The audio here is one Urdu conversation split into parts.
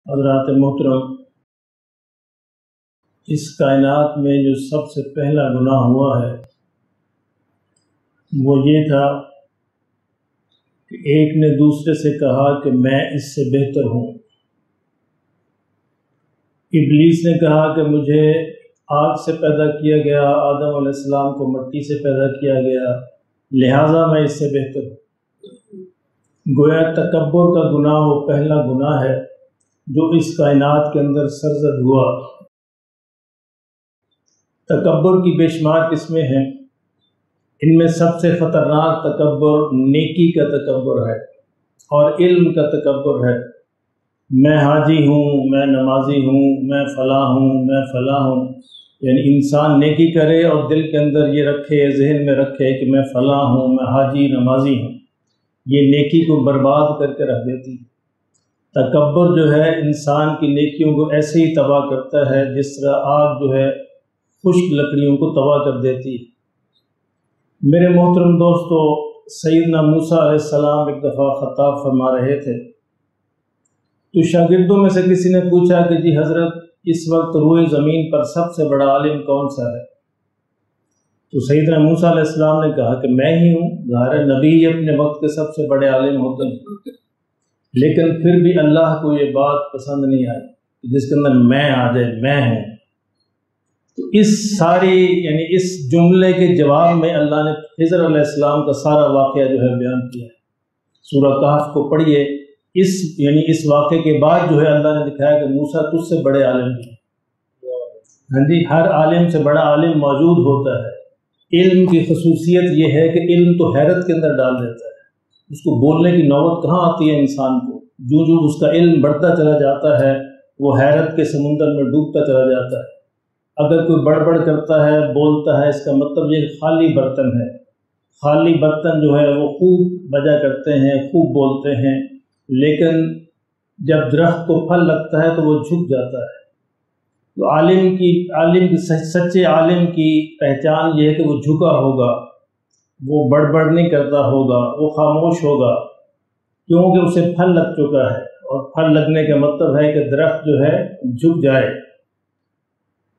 حضرات محترم، اس کائنات میں جو سب سے پہلا گناہ ہوا ہے وہ یہ تھا کہ ایک نے دوسرے سے کہا کہ میں اس سے بہتر ہوں۔ ابلیس نے کہا کہ مجھے آگ سے پیدا کیا گیا، آدم علیہ السلام کو مٹی سے پیدا کیا گیا، لہٰذا میں اس سے بہتر ہوں۔ گویا تکبر کا گناہ وہ پہلا گناہ ہے جو اس کائنات کے اندر سرزد ہوا۔ تکبر کی بے شمار قسمیں ہیں، ان میں سب سے خطرناک تکبر نیکی کا تکبر ہے اور علم کا تکبر ہے۔ میں حاجی ہوں، میں نمازی ہوں، میں فلاں ہوں، میں فلاں ہوں، یعنی انسان نیکی کرے اور دل کے اندر یہ رکھے، ذہن میں رکھے کہ میں فلاں ہوں، میں حاجی نمازی ہوں، یہ نیکی کو برباد کر کے رکھ دیتی ہے۔ تکبر جو ہے انسان کی نیکیوں کو ایسے ہی تباہ کرتا ہے جس طرح آگ جو ہے خشک لکڑیوں کو تباہ کر دیتی ہے۔ میرے محترم دوستو، سیدنا موسیٰ علیہ السلام ایک دفعہ خطاب فرما رہے تھے تو شاگردوں میں سے کسی نے پوچھا کہ جی حضرت، اس وقت روئے زمین پر سب سے بڑا عالم کون سا ہے؟ تو سیدنا موسیٰ علیہ السلام نے کہا کہ میں ہی ہوں۔ ظاہر نبی اپنے وقت کے سب سے بڑے عالم ہوتے ہیں، لیکن پھر بھی اللہ کو یہ بات پسند نہیں آئی جس کے اندر میں آ جائے، میں ہوں۔ تو اس اس جملے کے جواب میں اللہ نے خضر علیہ السلام کا سارا واقعہ جو ہے بیان کیا ہے۔ سورہ کہف کو پڑھیے، اس واقعے کے بعد جو ہے اللہ نے دکھایا کہ موسیٰ تجھ سے بڑے عالم ہیں۔ ہاں جی، ہر عالم سے بڑا عالم موجود ہوتا ہے۔ علم کی خصوصیت یہ ہے کہ علم تو حیرت کے اندر ڈال دیتا ہے، اس کو بولنے کی نوبت کہاں آتی ہے انسان کو۔ جو اس کا علم بڑھتا چلا جاتا ہے وہ حیرت کے سمندر میں ڈوبتا چلا جاتا ہے۔ اگر کوئی بڑبڑ کرتا ہے، بولتا ہے، اس کا مطلب یہ خالی برتن ہے۔ خالی برتن جو ہے وہ خوب بجا کرتے ہیں، خوب بولتے ہیں، لیکن جب درخت کو پھل لگتا ہے تو وہ جھک جاتا ہے۔ تو سچے عالم کی پہچان یہ ہے کہ وہ جھکا ہوگا، وہ بڑبڑ نہیں کرتا ہوگا، وہ خاموش ہوگا، کیونکہ اسے پھل لگ چکا ہے، اور پھل لگنے کا مطلب ہے کہ درخت جو ہے جھک جائے۔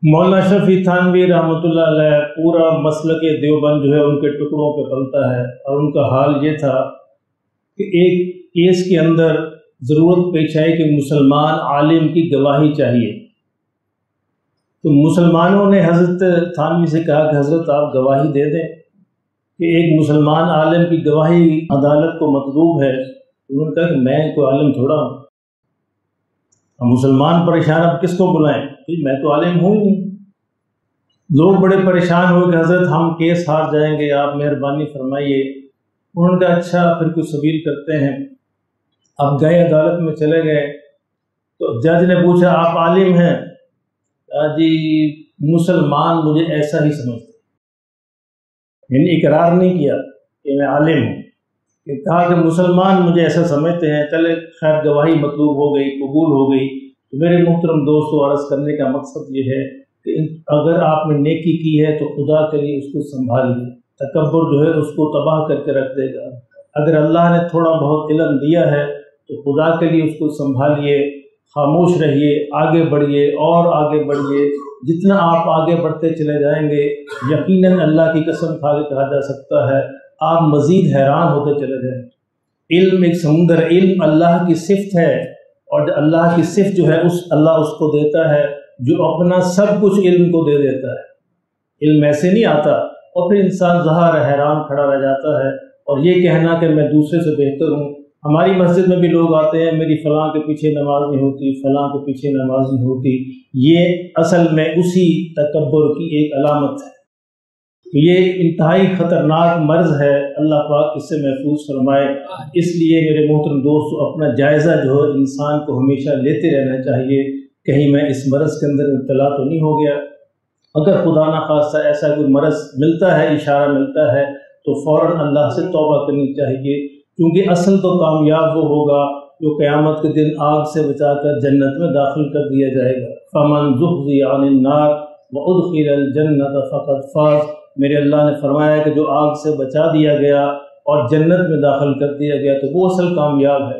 مولانا شفیع تھانوی رحمۃ اللہ علیہ پورا مسلک دیوبند جو ہے ان کے ٹکڑوں پہ پلتا ہے، اور ان کا حال یہ تھا کہ ایک کیس کے اندر ضرورت پیش آئی کہ مسلمان عالم کی گواہی چاہیے۔ تو مسلمانوں نے حضرت تھانوی سے کہا کہ حضرت آپ گواہی دے دیں کہ ایک مسلمان عالم کی گواہی عدالت کو مطلوب ہے۔ انہوں نے کہا کہ میں کوئی عالم تھوڑا ہوں، مسلمان پریشان، اب کس کو بلائیں؟ میں تو عالم ہوں ہی نہیں۔ لوگ بڑے پریشان ہوئے کہ حضرت ہم کیس ہار جائیں گے، آپ مہربانی فرمائیے۔ انہوں نے کہا اچھا پھر کوئی سبیل کرتے ہیں۔ اب گئے، عدالت میں چلے گئے تو جج نے پوچھا آپ عالم ہیں؟ کہا جی مسلمان مجھے ایسا ہی سمجھتے ہیں، یعنی اقرار نہیں کیا کہ میں عالم ہوں، کہا کہ مسلمان مجھے ایسا سمجھتے ہیں۔ چلے خیر، گواہی مطلوب ہو گئی، قبول ہو گئی۔ تو میرے محترم دوستو، عرض کرنے کا مقصد یہ ہے کہ اگر آپ نے نیکی کی ہے تو خدا کے لیے اس کو سنبھالیے۔ تکبر جو ہے اس کو تباہ کر کے رکھ دے گا۔ اگر اللہ نے تھوڑا بہت علم دیا ہے تو خدا کے لیے اس کو سنبھالیے، خاموش رہیے، آگے بڑھیے اور آگے بڑھیے۔ جتنا آپ آگے بڑھتے چلے جائیں گے، یقیناً اللہ کی قسم کھا کے کہا جا سکتا ہے آپ مزید حیران ہوتے چلے جائیں۔ علم ایک سمندر، علم اللہ کی صفت ہے، اور اللہ کی صفت جو ہے اللہ اس کو دیتا ہے جو اپنا سب کچھ علم کو دے دیتا ہے۔ علم ایسے نہیں آتا اور پھر انسان ظاہر حیران کھڑا رہ جاتا ہے، اور یہ کہنا کہ میں دوسرے سے بہتر ہوں۔ ہماری مسجد میں بھی لوگ آتے ہیں، میری فلاں کے پیچھے نماز نہیں ہوتی، فلاں کے پیچھے نماز نہیں ہوتی۔ یہ اصل میں اسی تکبر کی ایک علامت ہے۔ یہ انتہائی خطرناک مرض ہے، اللہ پاک اس سے محفوظ فرمائے۔ اس لیے میرے محترم دوستو، اپنا جائزہ جو ہے انسان کو ہمیشہ لیتے رہنا چاہیے، کہیں میں اس مرض کے اندر مبتلا تو نہیں ہو گیا۔ اگر خدا نخواستہ ایسا کوئی مرض ملتا ہے، اشارہ ملتا ہے، تو فوراً اللہ سے توبہ کرنی چاہیے، کیونکہ اصل تو کامیاب وہ ہوگا جو قیامت کے دن آگ سے بچا کر جنت میں داخل کر دیا جائے گا۔ فَمَنْ زُحْزِحَ عَنِ النَّارِ وَأُدْخِلَ الْجَنَّةَ فَقَدْ فَازَ۔ میرے اللہ نے فرمایا کہ جو آگ سے بچا دیا گیا اور جنت میں داخل کر دیا گیا تو وہ اصل کامیاب ہے۔